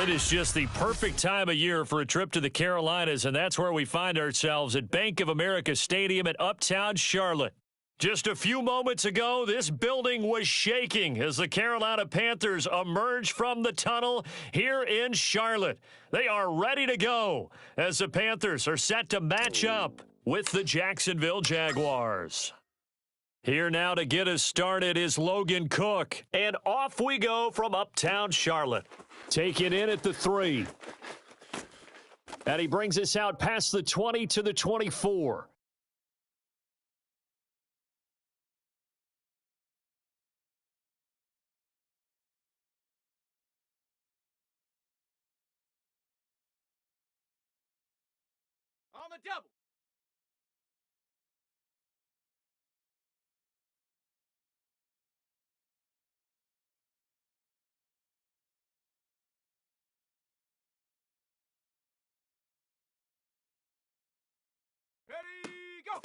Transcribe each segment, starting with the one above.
It is just the perfect time of year for a trip to the Carolinas, and that's where we find ourselves at Bank of America Stadium in Uptown Charlotte. Just a few moments ago, this building was shaking as the Carolina Panthers emerged from the tunnel here in Charlotte. They are ready to go as the Panthers are set to match up with the Jacksonville Jaguars. Here now to get us started is Logan Cook, and off we go from Uptown Charlotte. Taken in at the 3. And he brings us out past the 20 to the 24. On the double. Ready, go!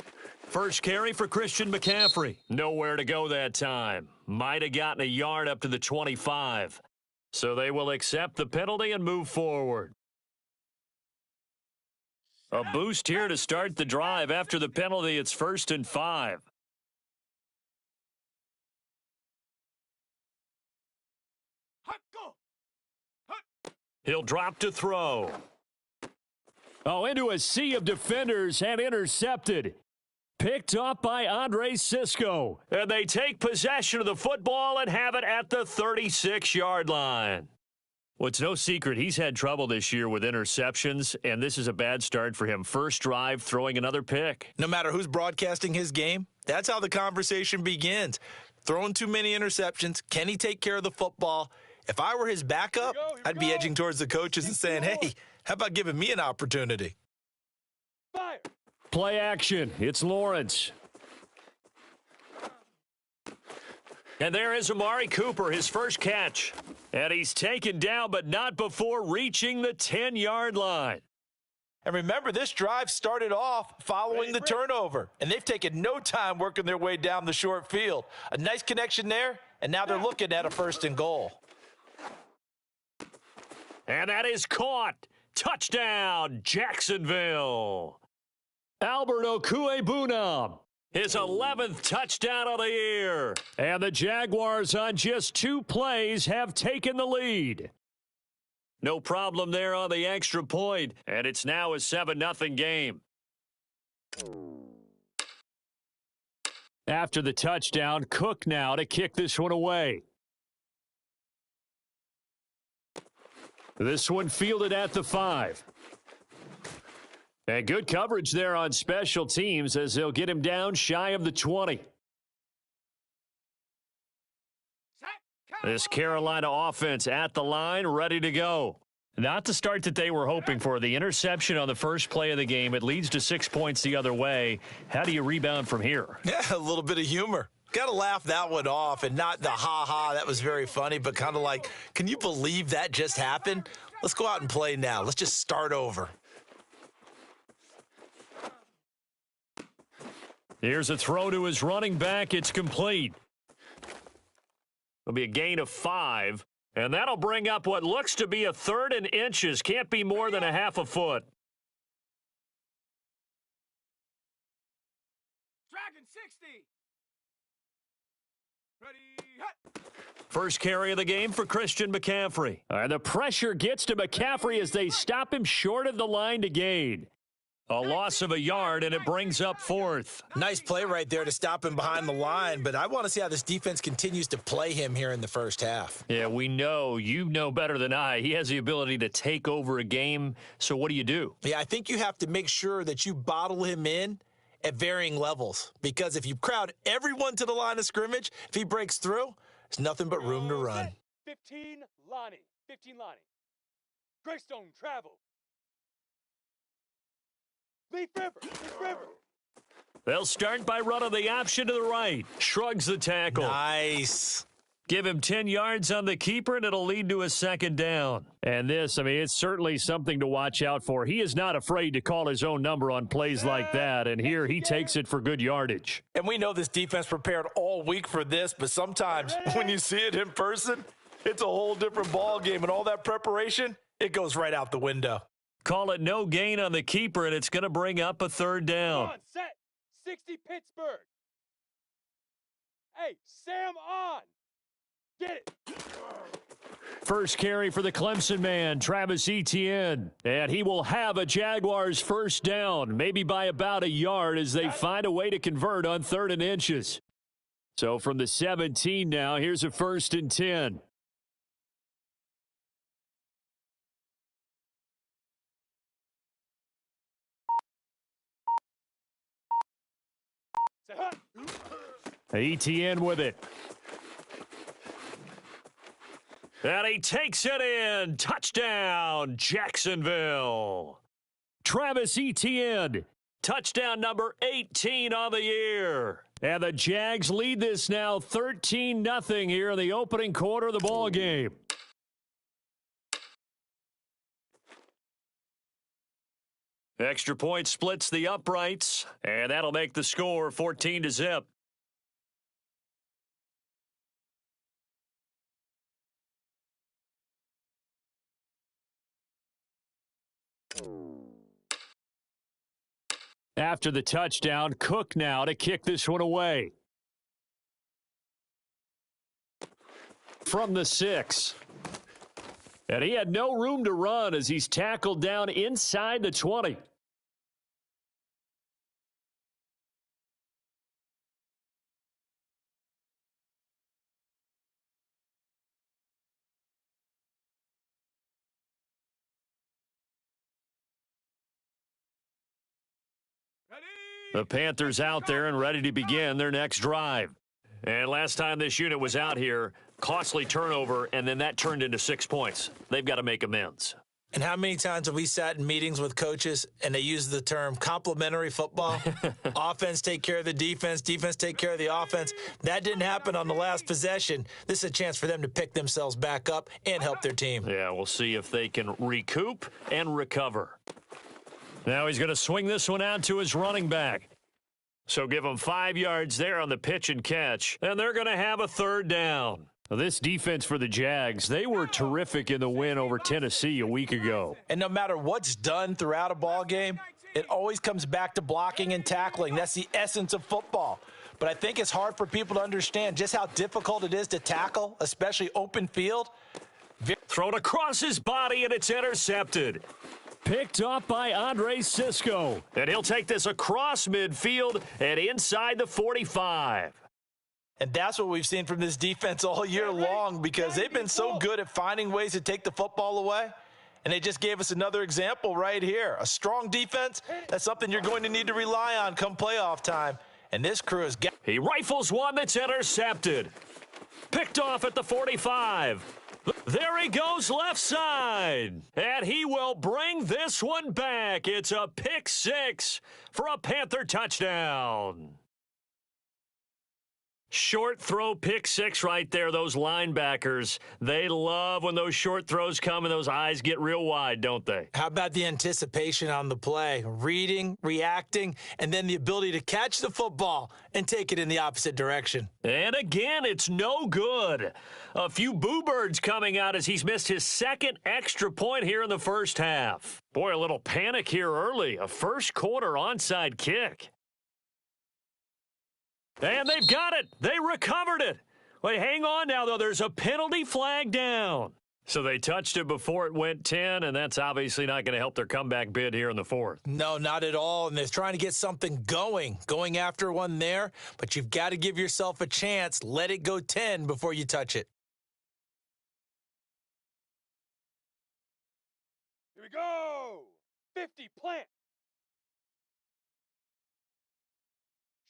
First carry for Christian McCaffrey. Nowhere to go that time. Might have gotten a yard up to the 25. So they will accept the penalty and move forward. A boost here to start the drive. After the penalty, it's 1st and 5. He'll drop to throw. Oh, into a sea of defenders and intercepted. Picked up by Andre Sisco. And they take possession of the football and have it at the 36-yard line. Well, it's no secret he's had trouble this year with interceptions, and this is a bad start for him. First drive, throwing another pick. No matter who's broadcasting his game, that's how the conversation begins. Throwing too many interceptions, can he take care of the football? If I were his backup, I'd be edging towards the coaches and saying, hey, how about giving me an opportunity? Fire! Play action. It's Lawrence. And there is Amari Cooper, his first catch. And he's taken down, but not before reaching the 10-yard line. And remember, this drive started off following the turnover, and they've taken no time working their way down the short field. A nice connection there, and now they're looking at a 1st and goal. And that is caught. Touchdown, Jacksonville. Albert Okwuegbunam, his 11th touchdown of the year. And the Jaguars on just 2 plays have taken the lead. No problem there on the extra point, and it's now a 7-0 game. After the touchdown, Cook now to kick this one away. This one fielded at the 5. And good coverage there on special teams as they'll get him down shy of the 20. This Carolina offense at the line, ready to go. Not the start that they were hoping for. The interception on the first play of the game. It leads to 6 points the other way. How do you rebound from here? Yeah, a little bit of humor. Got to laugh that one off, and not the ha-ha, that was very funny, but kind of like, can you believe that just happened? Let's go out and play now. Let's just start over. Here's a throw to his running back. It's complete. It'll be a gain of 5, and that'll bring up what looks to be a 3rd and inches. Can't be more than a half a foot. Dragon 60. Ready, hit. First carry of the game for Christian McCaffrey. The pressure gets to McCaffrey as they stop him short of the line to gain. A loss of a yard, and it brings up 4th. Nice play right there to stop him behind the line, but I want to see how this defense continues to play him here in the first half. Yeah, we know. You know better than I. He has the ability to take over a game, so what do you do? Yeah, I think you have to make sure that you bottle him in at varying levels, because if you crowd everyone to the line of scrimmage, if he breaks through, there's nothing but room to run. 15 Lonnie. 15 Lonnie. Greystone travel. Leaf River. Leaf River. They'll start by running the option to the right. Shrugs the tackle. Nice. Give him 10 yards on the keeper, and it'll lead to a 2nd down. And this, I mean, it's certainly something to watch out for. He is not afraid to call his own number on plays like that, and here he takes it for good yardage. And we know this defense prepared all week for this, but sometimes when you see it in person, it's a whole different ball game, and all that preparation, it goes right out the window. Call it no gain on the keeper, and it's going to bring up a third down. On, set. 60 Pittsburgh. Hey, Sam on. Get it. First carry for the Clemson man, Travis Etienne. And he will have a Jaguars first down, maybe by about a yard as they find a way to convert on 3rd and inches. So from the 17 now, here's a 1st and 10. Say, huh? Etienne with it. And he takes it in. Touchdown, Jacksonville. Travis Etienne, touchdown number 18 on the year. And the Jags lead this now 13-0 here in the opening quarter of the ball game. Extra point splits the uprights, and that'll make the score 14-0. After the touchdown, Cook now to kick this one away. From the 6. And he had no room to run as he's tackled down inside the 20. The Panthers out there and ready to begin their next drive. And last time this unit was out here, costly turnover, and then that turned into 6 points. They've got to make amends. And how many times have we sat in meetings with coaches and they use the term complementary football? Offense take care of the defense, defense take care of the offense. That didn't happen on the last possession. This is a chance for them to pick themselves back up and help their team. Yeah, we'll see if they can recoup and recover. Now he's going to swing this one out to his running back. So give him 5 yards there on the pitch and catch, and they're going to have a 3rd down. Now, this defense for the Jags, they were terrific in the win over Tennessee a week ago. And no matter what's done throughout a ball game, it always comes back to blocking and tackling. That's the essence of football. But I think it's hard for people to understand just how difficult it is to tackle, especially open field. Thrown across his body, and it's intercepted. Picked off by Andre Sisco. And he'll take this across midfield and inside the 45. And that's what we've seen from this defense all year long because they've been so good at finding ways to take the football away. And they just gave us another example right here. A strong defense, that's something you're going to need to rely on come playoff time. And this crew has got... He rifles one that's intercepted. Picked off at the 45. There he goes left side. And he will bring this one back. It's a pick 6 for a Panther touchdown. Short throw pick 6 right there. Those linebackers, they love when those short throws come and those eyes get real wide, don't they? How about the anticipation on the play? Reading, reacting, and then the ability to catch the football and take it in the opposite direction. And again, it's no good. A few boo birds coming out as he's missed his 2nd extra point here in the first half. Boy, a little panic here early. A first quarter onside kick. And they've got it. They recovered it. Wait, hang on now, though. There's a penalty flag down. So they touched it before it went 10, and that's obviously not going to help their comeback bid here in the 4th. No, not at all. And they're trying to get something going after one there. But you've got to give yourself a chance. Let it go 10 before you touch it. Here we go. 50 plant.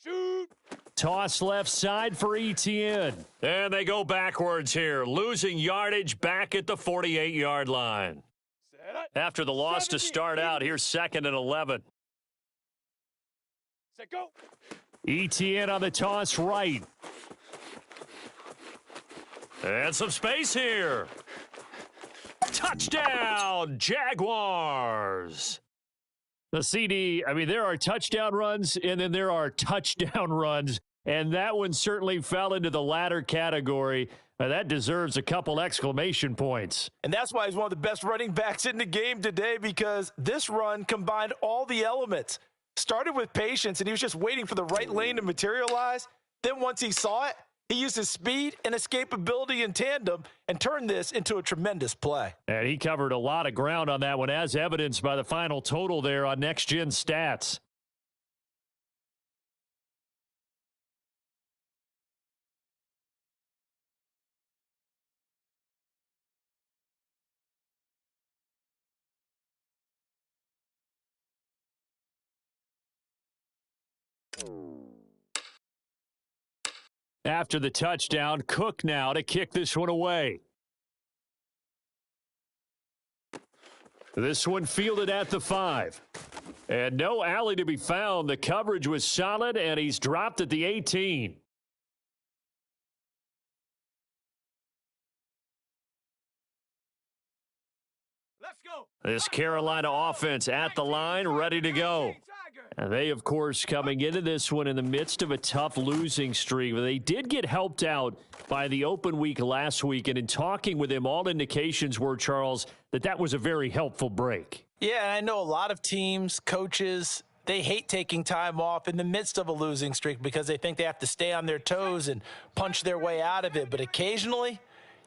Shoot. Toss left side for Etienne. And they go backwards here, losing yardage back at the 48-yard line. After the loss to start out, here's 2nd and 11. Set, go. Etienne on the toss right. And some space here. Touchdown, Jaguars. The CD, I mean, there are touchdown runs, and then there are touchdown runs, and that one certainly fell into the latter category. Now that deserves a couple exclamation points. And that's why he's one of the best running backs in the game today, because this run combined all the elements. Started with patience, and he was just waiting for the right lane to materialize. Then once he saw it, he used his speed and escapability in tandem and turned this into a tremendous play. And he covered a lot of ground on that one, as evidenced by the final total there on Next Gen Stats. After the touchdown, Cook now to kick this one away. This one fielded at the 5. And no alley to be found. The coverage was solid, and he's dropped at the 18. Let's go. This Carolina offense at the line, ready to go. And they, of course, coming into this one in the midst of a tough losing streak. They did get helped out by the open week last week, and in talking with him, all indications were, Charles, that was a very helpful break. Yeah, and I know a lot of teams, coaches, they hate taking time off in the midst of a losing streak because they think they have to stay on their toes and punch their way out of it. But occasionally,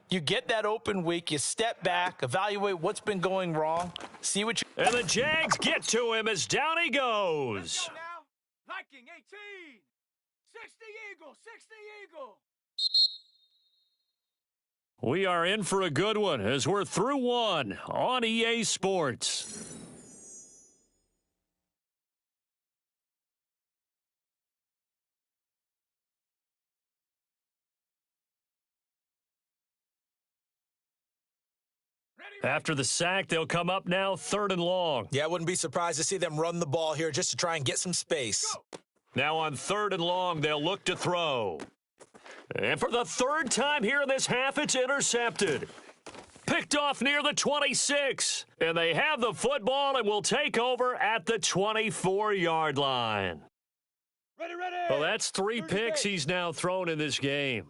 you get that open week, you step back, evaluate what's been going wrong, see what you... And the Jags get to him as down he goes. Let's go now. Viking 18. 60 Eagle. 60 Eagle. We are in for a good one as we're through one on EA Sports. After the sack, they'll come up now 3rd and long. Yeah, I wouldn't be surprised to see them run the ball here just to try and get some space. Now on 3rd and long, they'll look to throw. And for the 3rd time here in this half, it's intercepted. Picked off near the 26. And they have the football and will take over at the 24-yard line. Ready. Well, that's 3 picks he's now thrown in this game.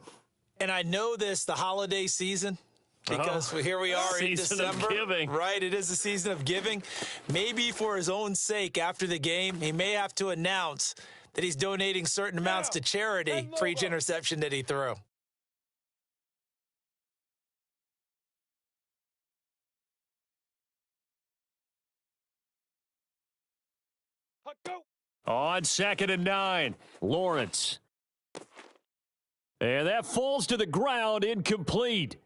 And I know this, the holiday season, because here we are in Season of December. giving. Right, it is the season of giving. Maybe for his own sake after the game, he may have to announce that he's donating certain amounts to charity for each interception that he threw. Go. On 2nd and 9, Lawrence. And that falls to the ground, incomplete.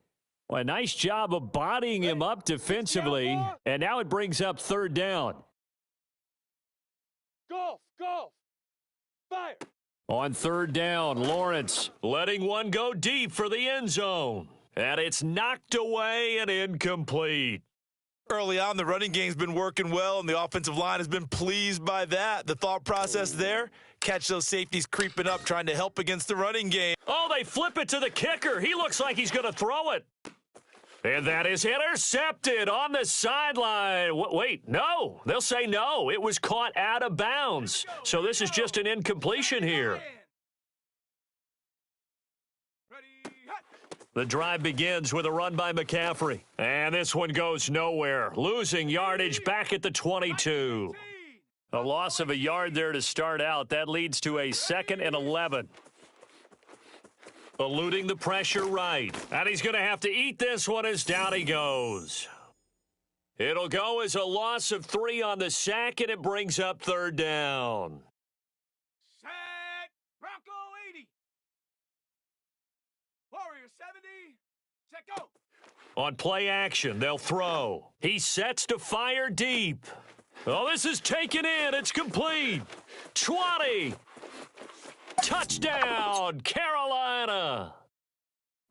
Well, a nice job of bodying him up defensively, and now it brings up 3rd down. Golf. Fire. On 3rd down, Lawrence letting one go deep for the end zone. And it's knocked away and incomplete. Early on, the running game's been working well, and the offensive line has been pleased by that. The thought process there, catch those safeties creeping up, trying to help against the running game. Oh, they flip it to the kicker. He looks like he's going to throw it. And that is intercepted on the sideline. Wait, no. They'll say no. It was caught out of bounds. So this is just an incompletion here. The drive begins with a run by McCaffrey. And this one goes nowhere. Losing yardage back at the 22. A loss of a yard there to start out. That leads to a 2nd and 11. Eluding the pressure right. And he's going to have to eat this one as down he goes. It'll go as a loss of 3 on the sack, and it brings up 3rd down. Set. Bronco 80. Warrior 70. Set go. On play action, they'll throw. He sets to fire deep. Oh, this is taken in. It's complete. 20. Touchdown, Carolina.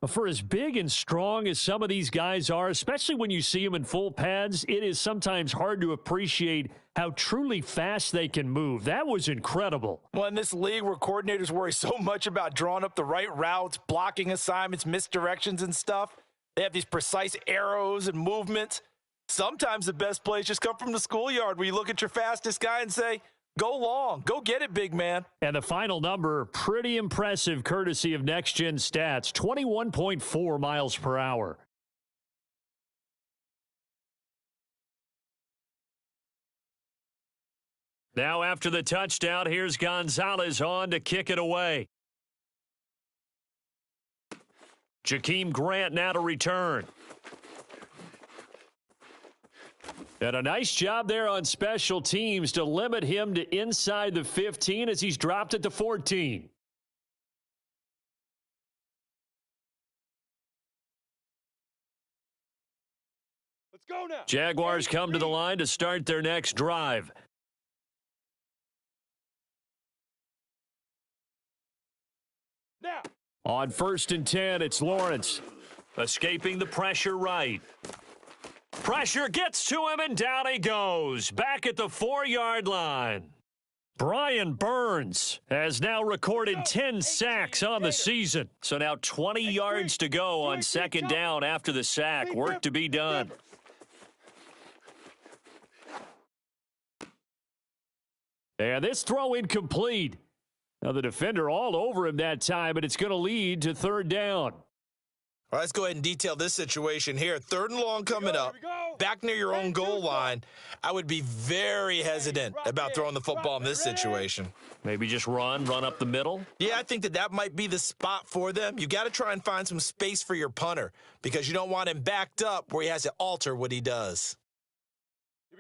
For as big and strong as some of these guys are, especially when you see them in full pads, it is sometimes hard to appreciate how truly fast they can move. That was incredible. Well, in this league where coordinators worry so much about drawing up the right routes, blocking assignments, misdirections and stuff, they have these precise arrows and movements. Sometimes the best plays just come from the schoolyard where you look at your fastest guy and say, Go long. Go get it, big man. And the final number, pretty impressive, courtesy of Next Gen Stats, 21.4 miles per hour. Now after the touchdown, here's Gonzalez on to kick it away. Jakeem Grant now to return. And a nice job there on special teams to limit him to inside the 15 as he's dropped it to 14. Let's go now. Jaguars come to the line to start their next drive. Now. On 1st and 10, it's Lawrence. Escaping the pressure right. Pressure gets to him, and down he goes. Back at the 4-yard line. Brian Burns has now recorded 10 sacks on the season. So now 20 yards to go on 2nd down after the sack. Work to be done. And this throw incomplete. Now the defender all over him that time, but it's going to lead to 3rd down. All right, let's go ahead and detail this situation here. 3rd and long coming up. Back near your own goal line. I would be very hesitant about throwing the football in this situation. Maybe just run up the middle? Yeah, I think that might be the spot for them. You got to try and find some space for your punter because you don't want him backed up where he has to alter what he does.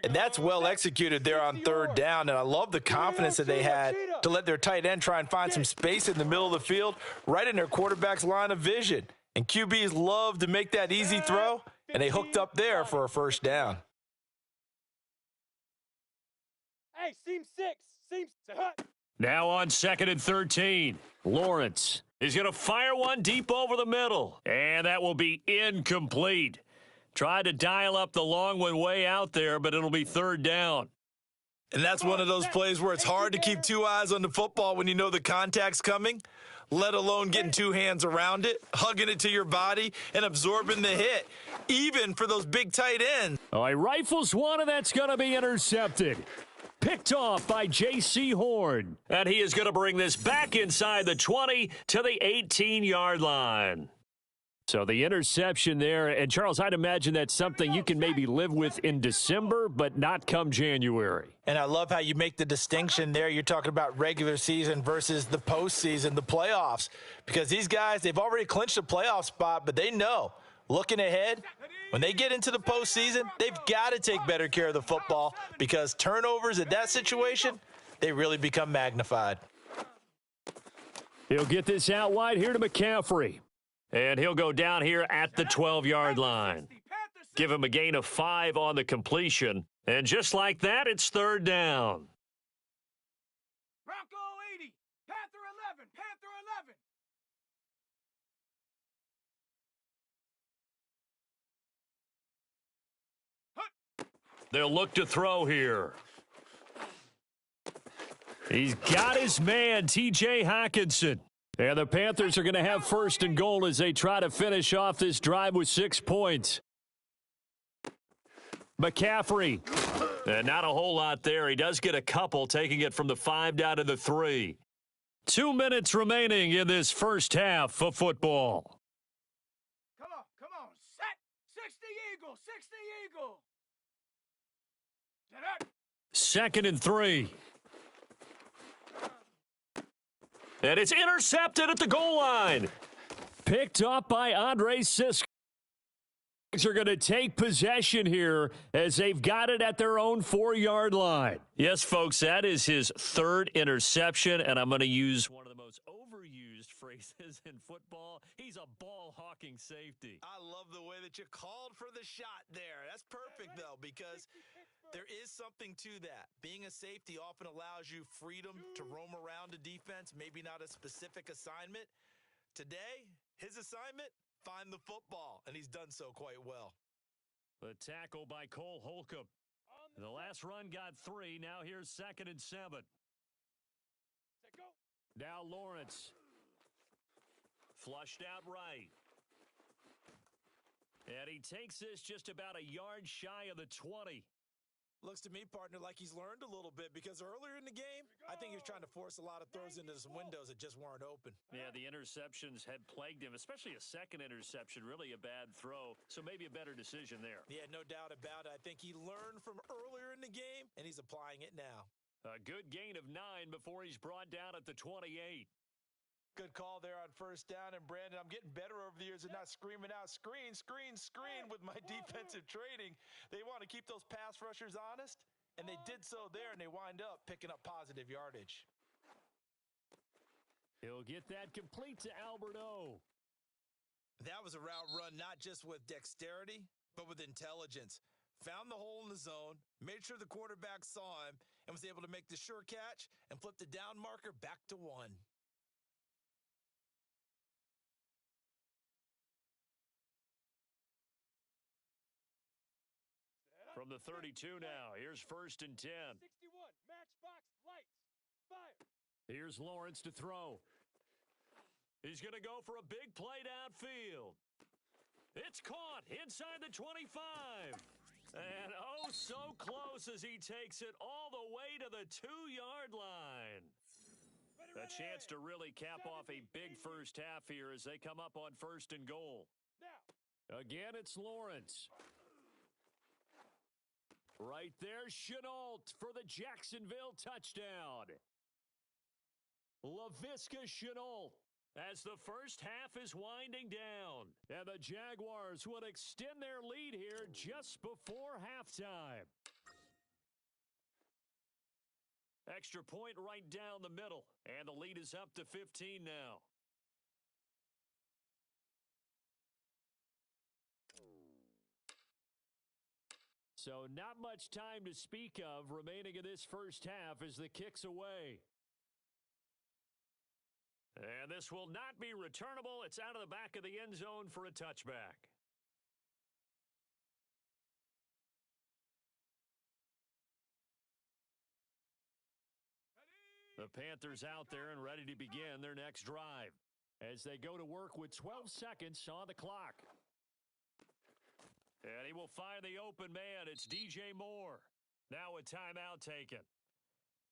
And that's well executed there on 3rd down, and I love the confidence that they had to let their tight end try and find some space in the middle of the field, right in their quarterback's line of vision. And QBs love to make that easy throw, and they hooked up there for a 1st down. Hey, seam 6. Now on 2nd and 13, Lawrence is going to fire one deep over the middle, and that will be incomplete. Tried to dial up the long one way out there, but it'll be 3rd down. And that's one of those plays where it's hard to keep 2 eyes on the football when you know the contact's coming, let alone getting 2 hands around it, hugging it to your body, and absorbing the hit, even for those big tight ends. Oh, he rifles one, and that's going to be intercepted. Picked off by J.C. Horn. And he is going to bring this back inside the 20 to the 18-yard line. So the interception there, and Charles, I'd imagine that's something you can maybe live with in December, but not come January. And I love how you make the distinction there. You're talking about regular season versus the postseason, the playoffs. Because these guys, they've already clinched a playoff spot, but they know, looking ahead, when they get into the postseason, they've got to take better care of the football because turnovers at that situation, they really become magnified. He'll get this out wide here to McCaffrey. And he'll go down here at the 12-yard line. Give him a gain of 5 on the completion. And just like that, it's 3rd down. Bronco 80. Panther 11. Panther 11. They'll look to throw here. He's got his man, T.J. Hockenson. And the Panthers are going to have 1st and goal as they try to finish off this drive with 6 points. McCaffrey. And not a whole lot there. He does get a couple, taking it from the 5 down to the 3. 2 minutes remaining in this first half of football. Come on. Set. 60 Eagle. 60 Eagle. Get up. 2nd and 3. And it's intercepted at the goal line. Picked up by Andre Sisk. Are going to take possession here as they've got it at their own 4-yard line. Yes, folks, that is his 3rd interception, and I'm going to use one of the most overused phrases in football. He's a ball-hawking safety. I love the way that you called for the shot there. That's perfect, though, because there is something to that. Being a safety often allows you freedom to roam around a defense, maybe not a specific assignment. Today, his assignment, find the football, and he's done so quite well. The tackle by Cole Holcomb. The last run got 3. Now here's 2nd and 7. Now Lawrence. Flushed out right. And he takes this just about a yard shy of the 20. Looks to me, partner, like he's learned a little bit because earlier in the game, I think he was trying to force a lot of throws into some windows that just weren't open. Yeah, the interceptions had plagued him, especially a second interception, really a bad throw. So maybe a better decision there. Yeah, no doubt about it. I think he learned from earlier in the game, and he's applying it now. A good gain of 9 before he's brought down at the 28. Good call there on first down. And, Brandon, I'm getting better over the years at not screaming out, screen, screen, screen with my defensive training. They want to keep those pass rushers honest, and they did so there, and they wind up picking up positive yardage. He'll get that complete to Albert O. That was a route run not just with dexterity, but with intelligence. Found the hole in the zone, made sure the quarterback saw him, and was able to make the sure catch and flip the down marker back to 1. From the 32 now, here's 1st and 10. 61, matchbox, lights, fire. Here's Lawrence to throw. He's going to go for a big play downfield. It's caught inside the 25. And oh, so close as he takes it all the way to the 2-yard line. A chance to really cap off a big first half here as they come up on 1st and goal. Now. Again, it's Lawrence. Right there, Chenault for the Jacksonville touchdown. Laviska Chenault as the first half is winding down. And the Jaguars would extend their lead here just before halftime. Extra point right down the middle. And the lead is up to 15 now. So not much time to speak of remaining in this first half as the kick's away. And this will not be returnable. It's out of the back of the end zone for a touchback. The Panthers out there and ready to begin their next drive as they go to work with 12 seconds on the clock. And he will find the open man. It's DJ Moore. Now a timeout taken.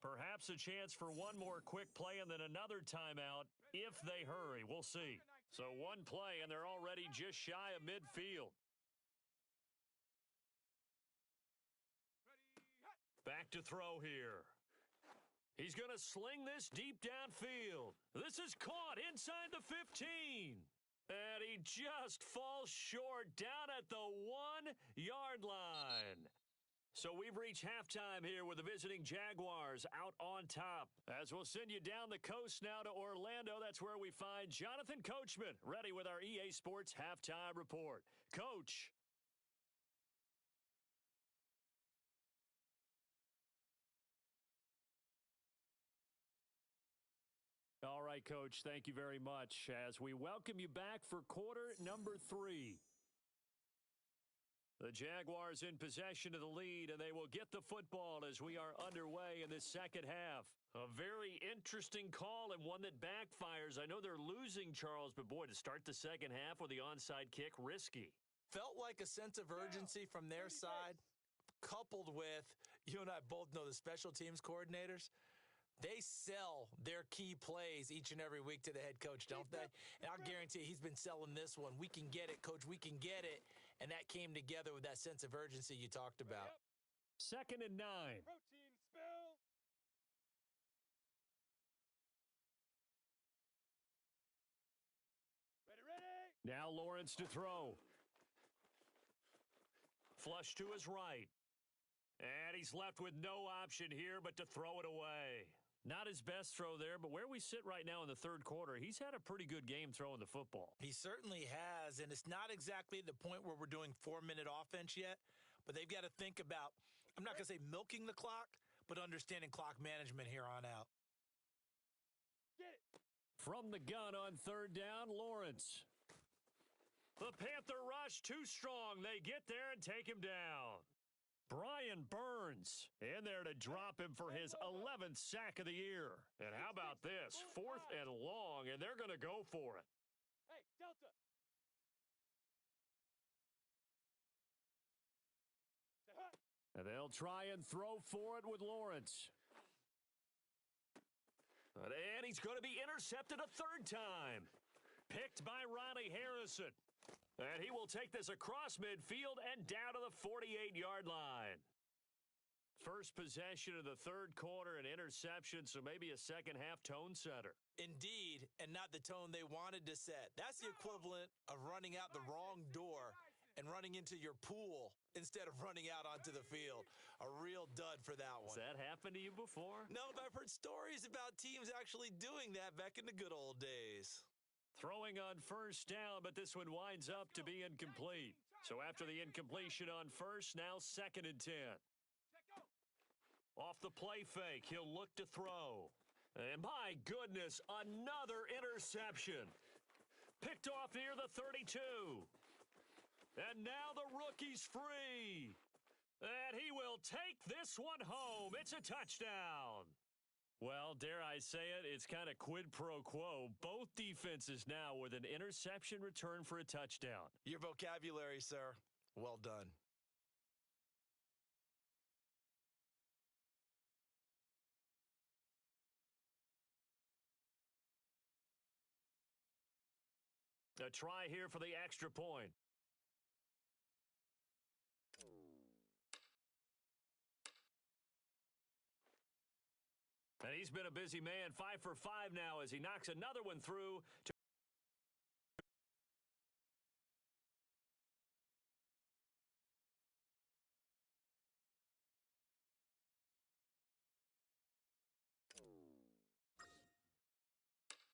Perhaps a chance for one more quick play and then another timeout if they hurry. We'll see. So one play, and they're already just shy of midfield. Back to throw here. He's going to sling this deep downfield. This is caught inside the 15. And he just falls short down at the 1-yard line. So we've reached halftime here with the visiting Jaguars out on top. As we'll send you down the coast now to Orlando, that's where we find Jonathan Coachman, ready with our EA Sports Halftime Report. Coach. All right, Coach, thank you very much as we welcome you back for quarter number 3. The Jaguars in possession of the lead, and they will get the football as we are underway in this second half. A very interesting call and one that backfires. I know they're losing, Charles, but boy, to start the second half with the onside kick, risky. Felt like a sense of urgency from their side, coupled with, you and I both know the special teams coordinators. They sell their key plays each and every week to the head coach, don't they? And I'll guarantee you, he's been selling this one. We can get it, Coach. We can get it. And that came together with that sense of urgency you talked about. 2nd and 9. Protein spill. Ready. Now Lawrence to throw. Flush to his right. And he's left with no option here but to throw it away. Not his best throw there, but where we sit right now in the third quarter, he's had a pretty good game throwing the football. He certainly has, and it's not exactly the point where we're doing 4-minute offense yet, but they've got to think about, I'm not going to say milking the clock, but understanding clock management here on out. Get it. From the gun on 3rd down, Lawrence. The Panther rush too strong. They get there and take him down. Brian Burns in there to drop him for his 11th sack of the year. And how about this? 4th and long, and they're going to go for it. Hey, Delta. And they'll try and throw for it with Lawrence. And he's going to be intercepted a third time. Picked by Ronnie Harrison. And he will take this across midfield and down to the 48-yard line. First possession of the third quarter, an interception, so maybe a second-half tone setter. Indeed, and not the tone they wanted to set. That's the equivalent of running out the wrong door and running into your pool instead of running out onto the field. A real dud for that one. Has that happened to you before? No, but I've heard stories about teams actually doing that back in the good old days. Throwing on first down, but this one winds up to be incomplete. So after the incompletion on first, now 2nd and 10. Off the play fake, he'll look to throw. And my goodness, another interception. Picked off near the 32. And now the rookie's free. And he will take this one home. It's a touchdown. Well, dare I say it, it's kind of quid pro quo. Both defenses now with an interception return for a touchdown. Your vocabulary, sir. Well done. A try here for the extra point. And he's been a busy man, 5 for 5 now as he knocks another one through.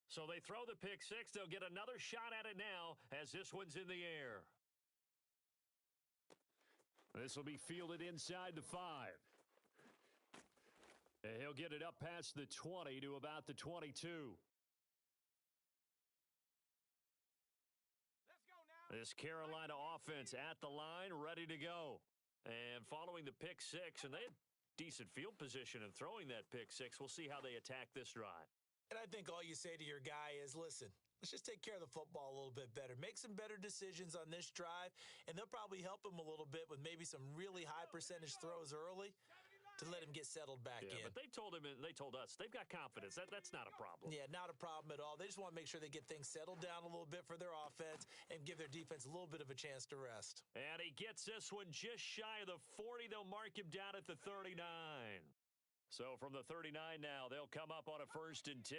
So they throw the pick six. They'll get another shot at it now as this one's in the air. This will be fielded inside the 5. And he'll get it up past the 20 to about the 22. Let's go now. This Carolina offense at the line, ready to go. And following the pick six, and they had decent field position in throwing that pick six. We'll see how they attack this drive. And I think all you say to your guy is, listen, let's just take care of the football a little bit better. Make some better decisions on this drive, and they'll probably help him a little bit with maybe some really high percentage throws early to let him get settled back in. But they told him, and they told us, they've got confidence. That's not a problem. Yeah, not a problem at all. They just want to make sure they get things settled down a little bit for their offense and give their defense a little bit of a chance to rest. And he gets this one just shy of the 40. They'll mark him down at the 39. So from the 39 now, they'll come up on a 1st and 10.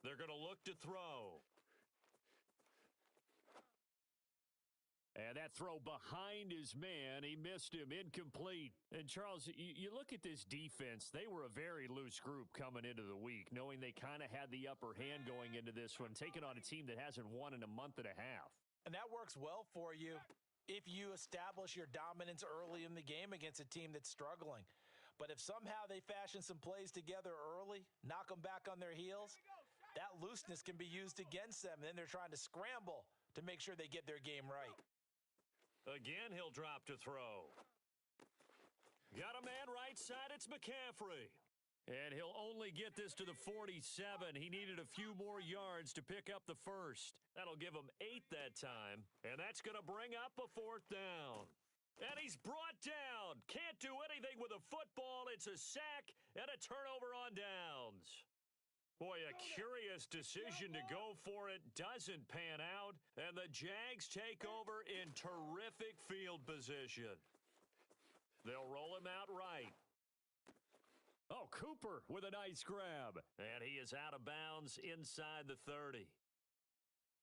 They're going to look to throw. And that throw behind his man, he missed him, incomplete. And Charles, you look at this defense, they were a very loose group coming into the week, knowing they kind of had the upper hand going into this one, taking on a team that hasn't won in a month and a half. And that works well for you if you establish your dominance early in the game against a team that's struggling. But if somehow they fashion some plays together early, knock them back on their heels, that looseness can be used against them. And then they're trying to scramble to make sure they get their game right. Again, he'll drop to throw. Got a man right side, it's McCaffrey. And he'll only get this to the 47. He needed a few more yards to pick up the first. That'll give him 8 that time. And that's going to bring up a 4th down. And he's brought down. Can't do anything with a football. It's a sack and a turnover on downs. Boy, a curious decision to go for it. Doesn't pan out. And the Jags take over in terrific field position. They'll roll him out right. Oh, Cooper with a nice grab. And he is out of bounds inside the 30.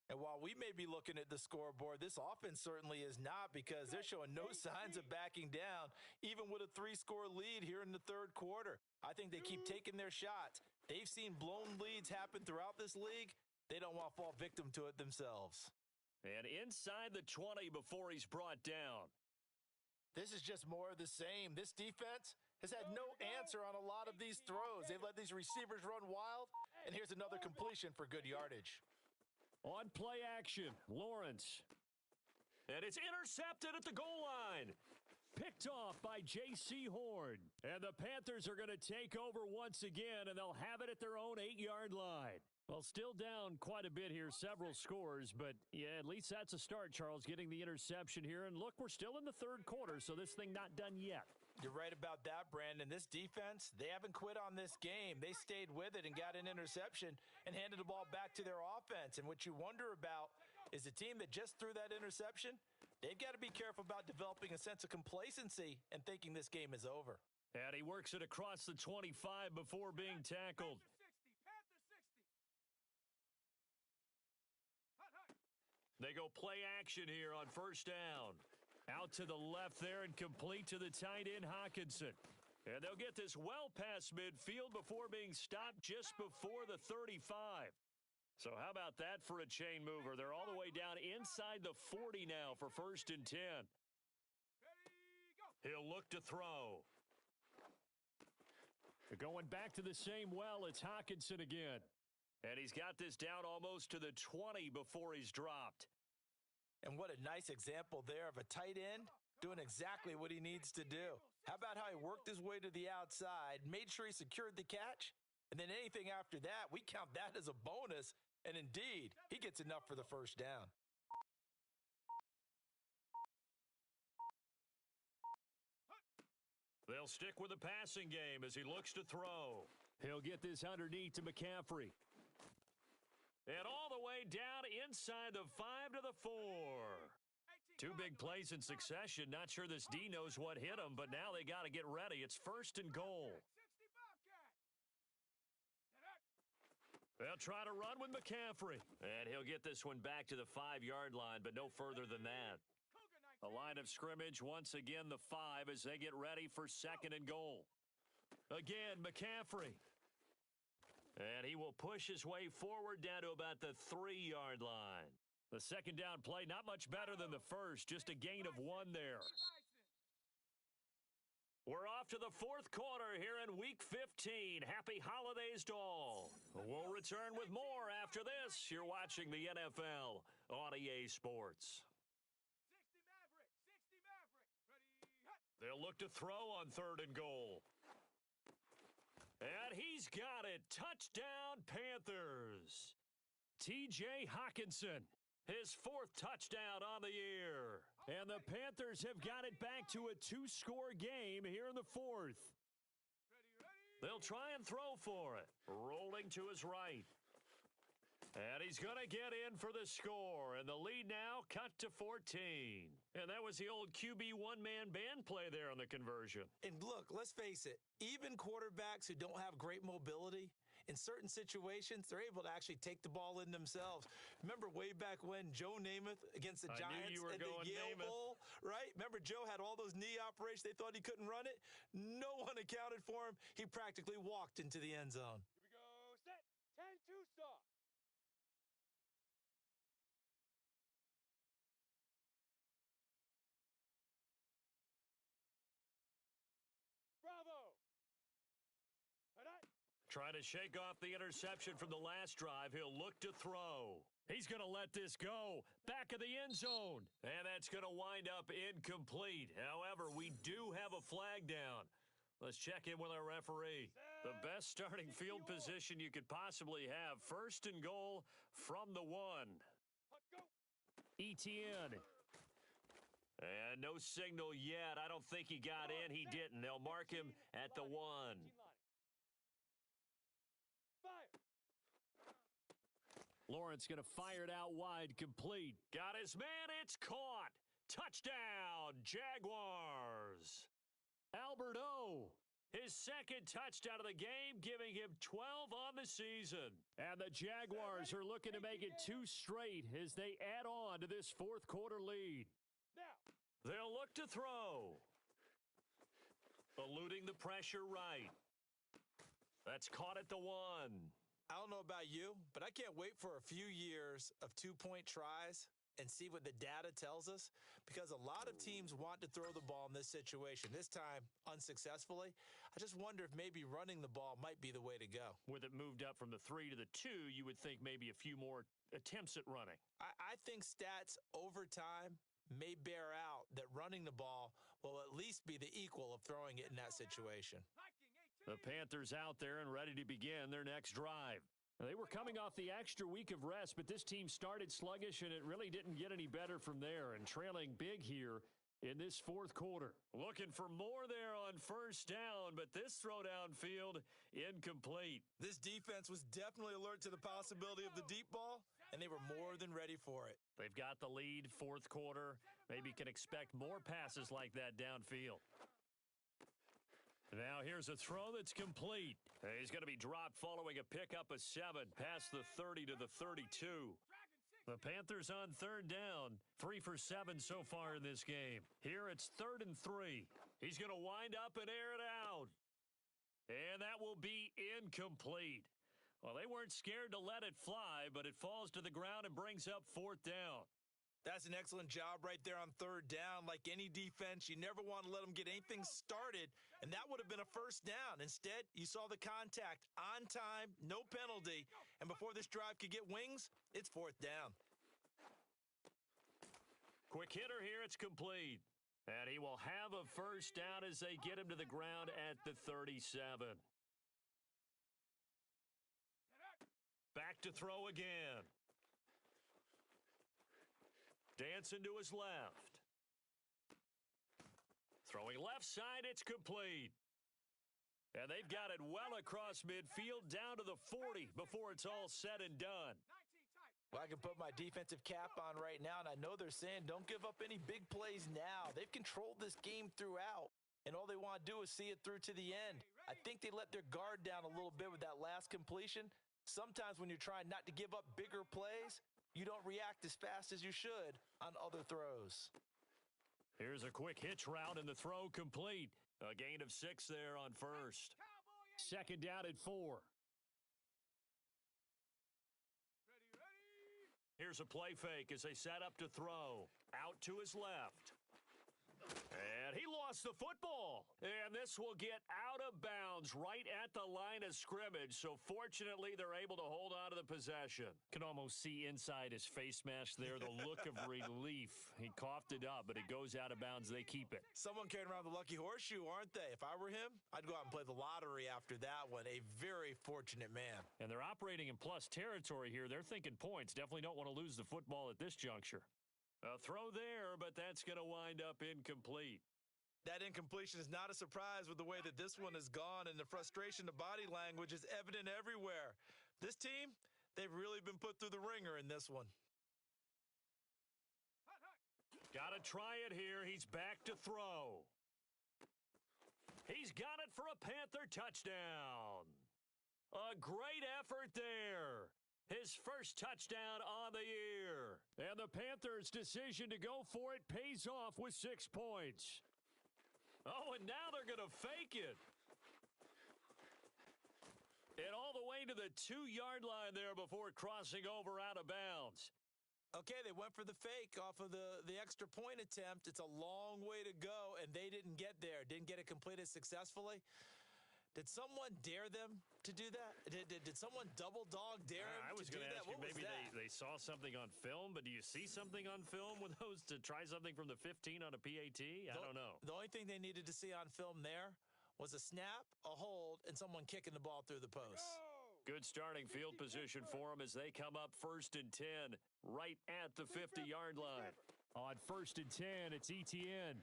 And while we may be looking at the scoreboard, this offense certainly is not, because they're showing no signs of backing down, even with a 3-score lead here in the third quarter. I think they keep taking their shots. They've seen blown leads happen throughout this league. They don't want to fall victim to it themselves. And inside the 20 before he's brought down. This is just more of the same. This defense has had no answer on a lot of these throws. They've let these receivers run wild, and here's another completion for good yardage. On play action, Lawrence. And it's intercepted at the goal line. Picked off by J.C. Horn. And the Panthers are going to take over once again, and they'll have it at their own 8-yard line. Well, still down quite a bit here, several scores, but yeah, at least that's a start, Charles, getting the interception here. And look, we're still in the third quarter, so this thing not done yet. You're right about that, Brandon. This defense, they haven't quit on this game. They stayed with it and got an interception and handed the ball back to their offense. And what you wonder about is the team that just threw that interception, they've got to be careful about developing a sense of complacency and thinking this game is over. And he works it across the 25 before being tackled. Panther 60. Hut. They go play action here on first down. Out to the left there and complete to the tight end, Hawkinson. And they'll get this well past midfield before being stopped just before the 35. So how about that for a chain mover? They're all the way down inside the 40 now for 1st and 10. Ready, go. He'll look to throw. Going back to the same well, it's Hawkinson again. And he's got this down almost to the 20 before he's dropped. And what a nice example there of a tight end doing exactly what he needs to do. How about how he worked his way to the outside, made sure he secured the catch, and then anything after that, we count that as a bonus. And indeed, he gets enough for the first down. They'll stick with the passing game as he looks to throw. He'll get this underneath to McCaffrey. And all the way down inside the 5 to the 4. 2 big plays in succession. Not sure this D knows what hit him, but now they got to get ready. It's 1st and goal. 60 Bobcat. They'll try to run with McCaffrey. And he'll get this one back to the 5-yard line, but no further than that. A line of scrimmage, once again the 5 as they get ready for 2nd and goal. Again, McCaffrey. And he will push his way forward down to about the 3-yard line. The second down play, not much better than the first, just a gain of 1 there. We're off to the 4th quarter here in Week 15. Happy holidays to all. We'll return with more after this. You're watching the NFL on EA Sports. 60 Maverick. Ready, hut. They'll look to throw on 3rd and goal. And he's got it. Touchdown, Panthers. T.J. Hawkinson, his 4th touchdown on the year. And the Panthers have got it back to a 2-score game here in the 4th. Ready. They'll try and throw for it. Rolling to his right. And he's going to get in for the score. And the lead now cut to 14. And that was the old QB one-man band play there on the conversion. And look, let's face it, even quarterbacks who don't have great mobility, in certain situations, they're able to actually take the ball in themselves. Remember way back when Joe Namath against the Giants in the Yale Bowl, right? Remember Joe had all those knee operations. They thought he couldn't run it. No one accounted for him. He practically walked into the end zone. Here we go. Set. 10-2 stop. Bravo. Hut. Trying to shake off the interception from the last drive. He'll look to throw. He's going to let this go. Back of the end zone. And that's going to wind up incomplete. However, we do have a flag down. Let's check in with our referee. The best starting field position you could possibly have. 1st and goal from the 1. Go. ETN. And no signal yet. I don't think he got in. He didn't. They'll mark him at the 1. Fire. Lawrence going to fire it out wide, complete. Got his man, it's caught. Touchdown, Jaguars. Albert O, his 2nd touchdown of the game, giving him 12 on the season. And the Jaguars are looking to make it 2 straight as they add on to this 4th quarter lead. Now. They'll look to throw. Eluding the pressure right. That's caught at the 1. I don't know about you, but I can't wait for a few years of 2-point tries and see what the data tells us, because a lot of teams want to throw the ball in this situation, this time unsuccessfully. I just wonder if maybe running the ball might be the way to go. With it moved up from the 3 to the 2, you would think maybe a few more attempts at running. I think stats over time may bear out that running the ball will at least be the equal of throwing it in that situation. The Panthers out there and ready to begin their next drive. They were coming off the extra week of rest, but this team started sluggish, and it really didn't get any better from there, and trailing big here in this fourth quarter. Looking for more there on first down, but this throw downfield incomplete. This defense was definitely alert to the possibility of the deep ball, and they were more than ready for it. They've got the lead, fourth quarter. Maybe can expect more passes like that downfield. Now here's a throw that's complete. He's going to be dropped following a pickup of 7 past the 30 to the 32. The Panthers on third down, 3 for 7 so far in this game. Here it's 3rd and 3. He's going to wind up and air it out. And that will be incomplete. Well, they weren't scared to let it fly, but it falls to the ground and brings up 4th down. That's an excellent job right there on third down. Like any defense, you never want to let them get anything started, and that would have been a first down. Instead, you saw the contact on time, no penalty, and before this drive could get wings, it's 4th down. Quick hitter here, it's complete. And he will have a first down as they get him to the ground at the 37. Back to throw again. Dancing to his left. Throwing left side, it's complete. And they've got it well across midfield down to the 40 before it's all said and done. Well, I can put my defensive cap on right now, and I know they're saying don't give up any big plays now. They've controlled this game throughout, and all they want to do is see it through to the end. I think they let their guard down a little bit with that last completion. Sometimes when you're trying not to give up bigger plays, you don't react as fast as you should on other throws. Here's a quick hitch route and the throw complete. A gain of 6 there on first. 2nd down at 4. Here's a play fake as they set up to throw. Out to his left. And he lost the football. And this will get out of bounds right at the line of scrimmage. So fortunately, they're able to hold on to the possession. Can almost see inside his face mask there, the look of relief. He coughed it up, but it goes out of bounds. They keep it. Someone carrying around the lucky horseshoe, aren't they? If I were him, I'd go out and play the lottery after that one. A very fortunate man. And they're operating in plus territory here. They're thinking points. Definitely don't want to lose the football at this juncture. A throw there, but that's going to wind up incomplete. That incompletion is not a surprise with the way that this one has gone, and the frustration, the body language is evident everywhere. This team, they've really been put through the ringer in this one. Got to try it here. He's back to throw. He's got it for a Panther touchdown. A great effort there. His first touchdown on the year. And the Panthers' decision to go for it pays off with 6 points. Oh, and now they're going to fake it. And all the way to the 2-yard line there before crossing over out of bounds. Okay, they went for the fake off of the extra point attempt. It's a long way to go, and they didn't get there. Didn't get it completed successfully. Did someone dare them to do that? Did someone double dog dare them I was to do going to that? ask you, What was maybe that? they saw something on film, but do you see something on film with those to try something from the 15 on a PAT? I don't know. The only thing they needed to see on film there was a snap, a hold, and someone kicking the ball through the post. Good starting field position for them as they come up 1st and 10 right at the 50-yard line. On 1st and 10, it's ETN.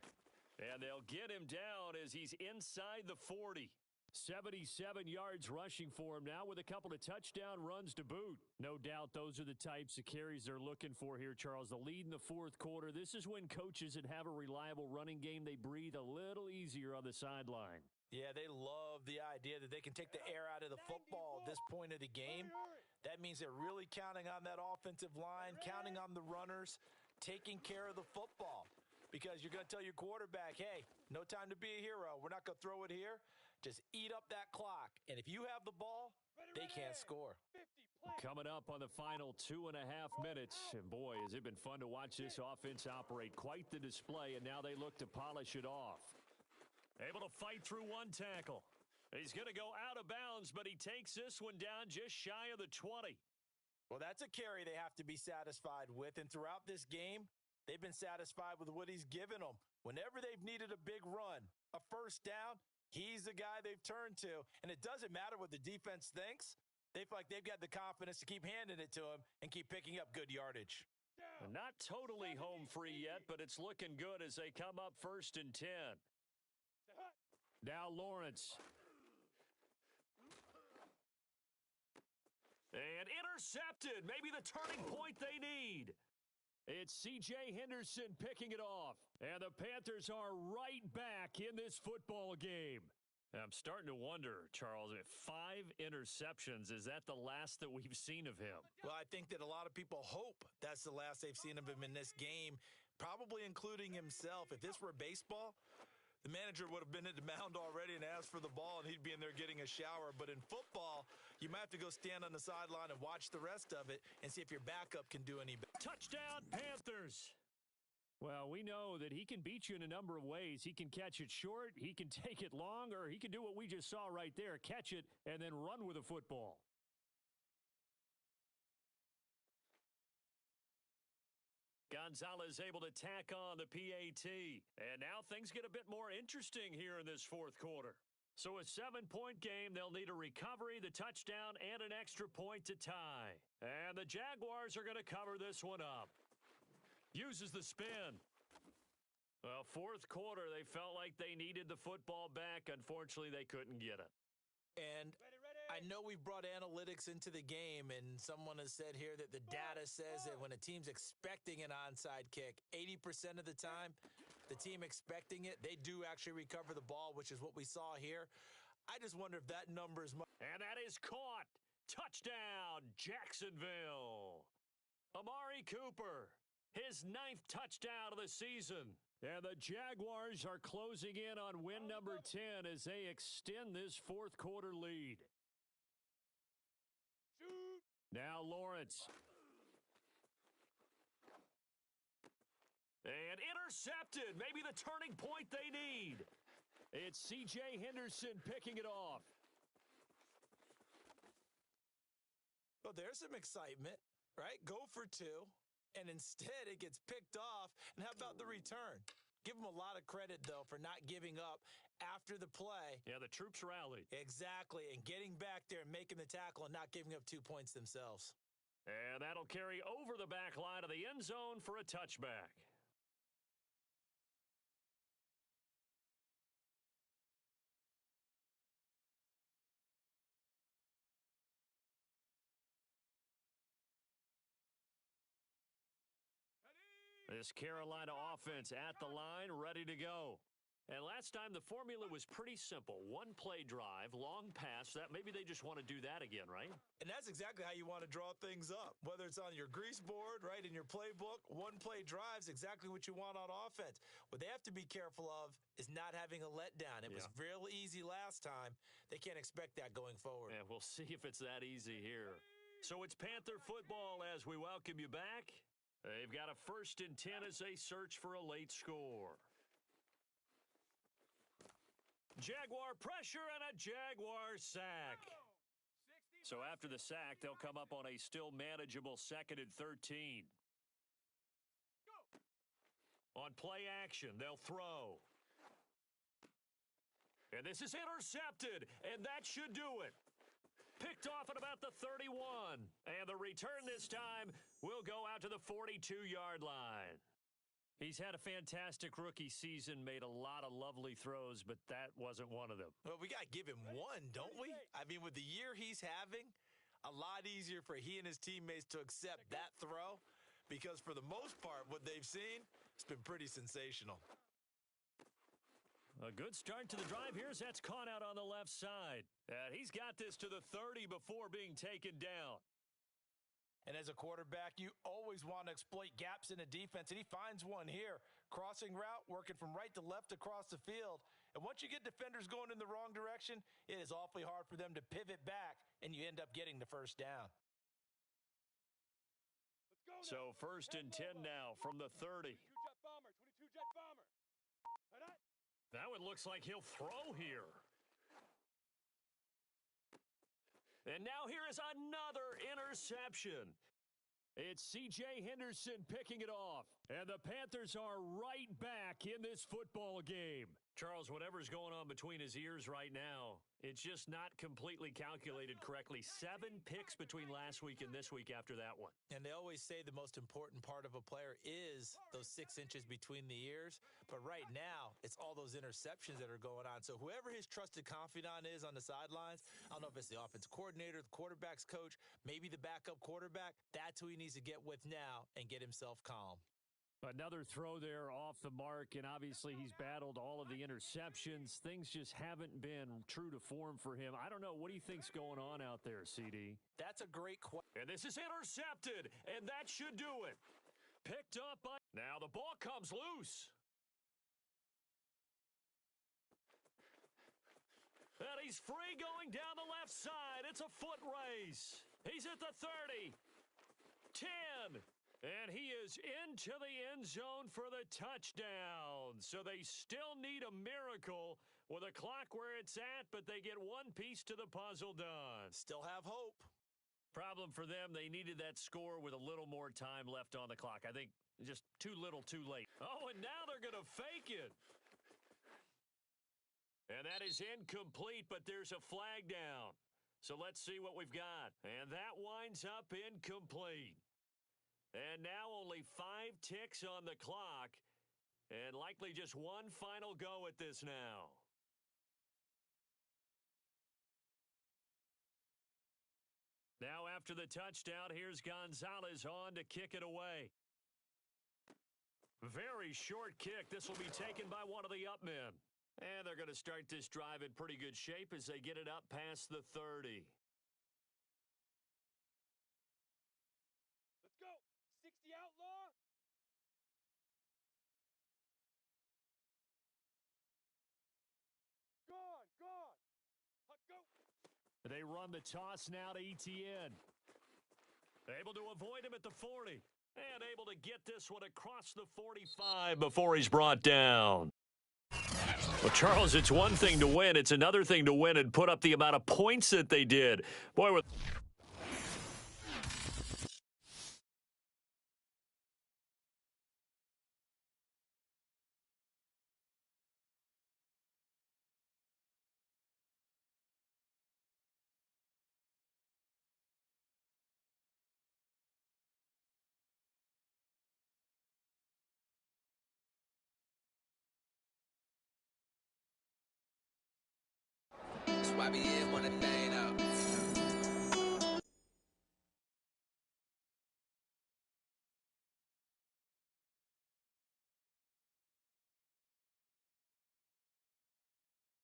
And they'll get him down as he's inside the 40. 77 yards rushing for him now with a couple of touchdown runs to boot. No doubt those are the types of carries they're looking for here, Charles. The lead in the fourth quarter. This is when coaches that have a reliable running game, they breathe a little easier on the sideline. Yeah, they love the idea that they can take the air out of the football at this point of the game. That means they're really counting on that offensive line, counting on the runners, taking care of the football. Because you're going to tell your quarterback, hey, no time to be a hero. We're not going to throw it here. Just eat up that clock. And if you have the ball, they can't score. Coming up on the final 2.5 minutes. And, boy, has it been fun to watch this offense operate. Quite the display, and now they look to polish it off. Able to fight through one tackle. He's going to go out of bounds, but he takes this one down just shy of the 20. Well, that's a carry they have to be satisfied with. And throughout this game, They've been satisfied with what he's given them. Whenever they've needed a big run, a first down, he's the guy they've turned to. And it doesn't matter what the defense thinks. They feel like they've got the confidence to keep handing it to him and keep picking up good yardage. Not totally home free yet, but it's looking good as they come up 1st and 10. Now Lawrence. And intercepted. Maybe the turning point they need. It's C.J. Henderson picking it off. And the Panthers are right back in this football game. I'm starting to wonder, Charles, 5 interceptions, is that the last that we've seen of him? Well, I think that a lot of people hope that's the last they've seen of him in this game, probably including himself. If this were baseball, the manager would have been at the mound already and asked for the ball, and he'd be in there getting a shower. But in football, you might have to go stand on the sideline and watch the rest of it and see if your backup can do any better. Touchdown, Panthers! Well, we know that he can beat you in a number of ways. He can catch it short, he can take it long, or he can do what we just saw right there, catch it and then run with the football. Gonzalez able to tack on the PAT. And now things get a bit more interesting here in this fourth quarter. So a 7-point game, they'll need a recovery, the touchdown, and an extra point to tie. And the Jaguars are going to cover this one up. Uses the spin. Well, fourth quarter, they felt like they needed the football back. Unfortunately, they couldn't get it. And I know we've brought analytics into the game, and someone has said here that the data says that when a team's expecting an onside kick, 80% of the time, the team expecting it, they do actually recover the ball, which is what we saw here. I just wonder if that number is much. And that is caught. Touchdown, Jacksonville. Amari Cooper, his 9th touchdown of the season. And the Jaguars are closing in on win number 10 as they extend this fourth quarter lead. Shoot. Now Lawrence. And intercepted. Maybe the turning point they need. It's C.J. Henderson picking it off. Well, there's some excitement, right? Go for 2. And instead it gets picked off. And how about the return? Give them a lot of credit, though, for not giving up after the play. Yeah, the troops rallied. Exactly, and getting back there and making the tackle and not giving up 2 points themselves. And that'll carry over the back line of the end zone for a touchback. This Carolina offense at the line, ready to go. And last time the formula was pretty simple. 1-play drive, long pass. That maybe they just want to do that again, right? And that's exactly how you want to draw things up. Whether it's on your grease board, right, in your playbook, 1-play drive is exactly what you want on offense. What they have to be careful of is not having a letdown. It was real easy last time. They can't expect that going forward. Yeah, we'll see if it's that easy here. So it's Panther football as we welcome you back. They've got a 1st and 10 as they search for a late score. Jaguar pressure and a Jaguar sack. So after the sack, they'll come up on a still manageable 2nd and 13. On play action, they'll throw. And this is intercepted, and that should do it. Picked off at about the 31. And the return this time will go out to the 42-yard line. He's had a fantastic rookie season, made a lot of lovely throws, but that wasn't one of them. Well, we got to give him one, don't we? I mean, with the year he's having, a lot easier for he and his teammates to accept that throw because for the most part, what they've seen, it's been pretty sensational. A good start to the drive. That's caught out on the left side. And he's got this to the 30 before being taken down. And as a quarterback, you always want to exploit gaps in the defense, and he finds one here. Crossing route, working from right to left across the field. And once you get defenders going in the wrong direction, it is awfully hard for them to pivot back, and you end up getting the first down. So 1st and 10 now from the 30. 22 jet bomber, 22 jet bomber. That one looks like he'll throw here. And now here is another interception. It's C.J. Henderson picking it off. And the Panthers are right back in this football game. Charles, whatever's going on between his ears right now, it's just not completely calculated correctly. 7 picks between last week and this week after that one. And they always say the most important part of a player is those 6 inches between the ears. But right now, it's all those interceptions that are going on. So whoever his trusted confidant is on the sidelines, I don't know if it's the offensive coordinator, the quarterback's coach, maybe the backup quarterback, that's who he needs to get with now and get himself calm. Another throw there off the mark, and obviously he's battled all of the interceptions. Things just haven't been true to form for him. I don't know. What do you think's going on out there, CD? That's a great question. And this is intercepted, and that should do it. Picked up by... Now the ball comes loose. And he's free going down the left side. It's a foot race. He's at the 30. 10. And he is into the end zone for the touchdown. So they still need a miracle with a clock where it's at, but they get one piece to the puzzle done. Still have hope. Problem for them, they needed that score with a little more time left on the clock. I think just too little, too late. Oh, and now they're going to fake it. And that is incomplete, but there's a flag down. So let's see what we've got. And that winds up incomplete. And now only 5 ticks on the clock, and likely just one final go at this now. Now after the touchdown, here's Gonzalez on to kick it away. Very short kick. This will be taken by one of the up men. And they're going to start this drive in pretty good shape as they get it up past the 30. Let's go. 60 outlaw. Gone. Go. They run the toss now to ETN. Able to avoid him at the 40. And able to get this one across the 45 before he's brought down. Well, Charles, it's one thing to win. It's another thing to win and put up the amount of points that they did. Boy, with... That's why we here, wanna thing up.